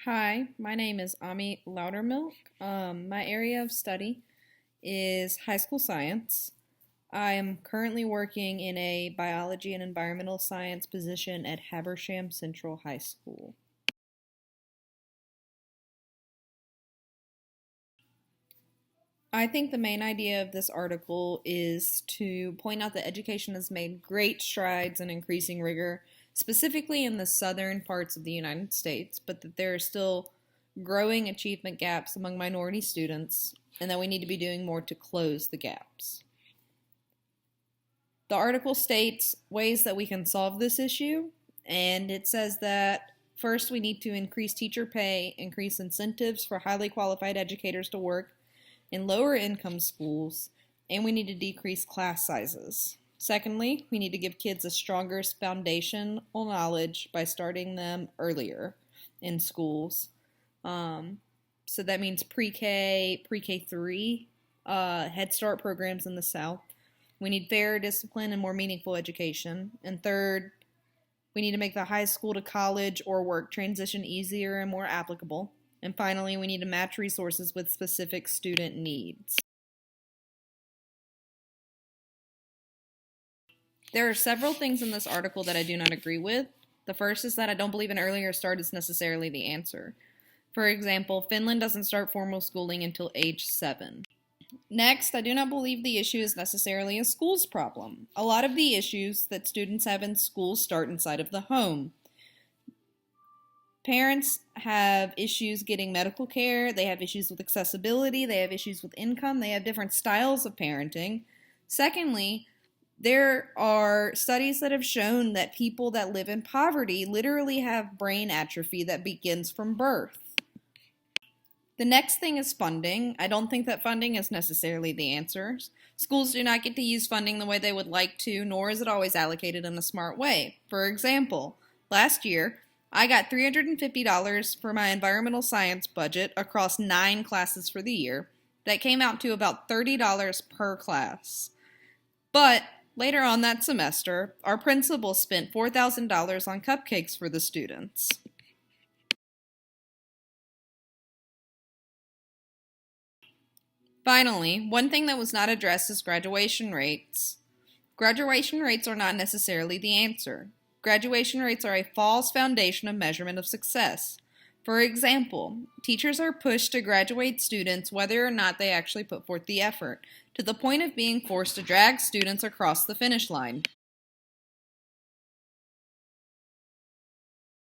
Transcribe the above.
Hi, my name is Ami Loudermilk. My area of study is high school science. I am currently working in a biology and environmental science position at Habersham Central High School. I think the main idea of this article is to point out that education has made great strides in increasing rigor, specifically in the southern parts of the United States, but that there are still growing achievement gaps among minority students, and that we need to be doing more to close the gaps. The article states ways that we can solve this issue, and it says that first we need to increase teacher pay, increase incentives for highly qualified educators to work in lower income schools, and we need to decrease class sizes. Secondly, we need to give kids a stronger foundational knowledge by starting them earlier in schools. So that means pre-K, pre-K3, Head Start programs in the South. We need fair discipline and more meaningful education. And third, we need to make the high school to college or work transition easier and more applicable. And finally, we need to match resources with specific student needs. There are several things in this article that I do not agree with. The first is that I don't believe an earlier start is necessarily the answer. For example, Finland doesn't start formal schooling until age 7. Next, I do not believe the issue is necessarily a school's problem. A lot of the issues that students have in schools start inside of the home. Parents have issues getting medical care, they have issues with accessibility, they have issues with income, they have different styles of parenting. Secondly, there are studies that have shown that people that live in poverty literally have brain atrophy that begins from birth. The next thing is funding. I don't think that funding is necessarily the answer. Schools do not get to use funding the way they would like to, nor is it always allocated in a smart way. For example, last year, I got $350 for my environmental science budget across 9 classes for the year. That came out to about $30 per class. But later on that semester, our principal spent $4,000 on cupcakes for the students. Finally, one thing that was not addressed is graduation rates. Graduation rates are not necessarily the answer. Graduation rates are a false foundation of measurement of success. For example, teachers are pushed to graduate students whether or not they actually put forth the effort, to the point of being forced to drag students across the finish line.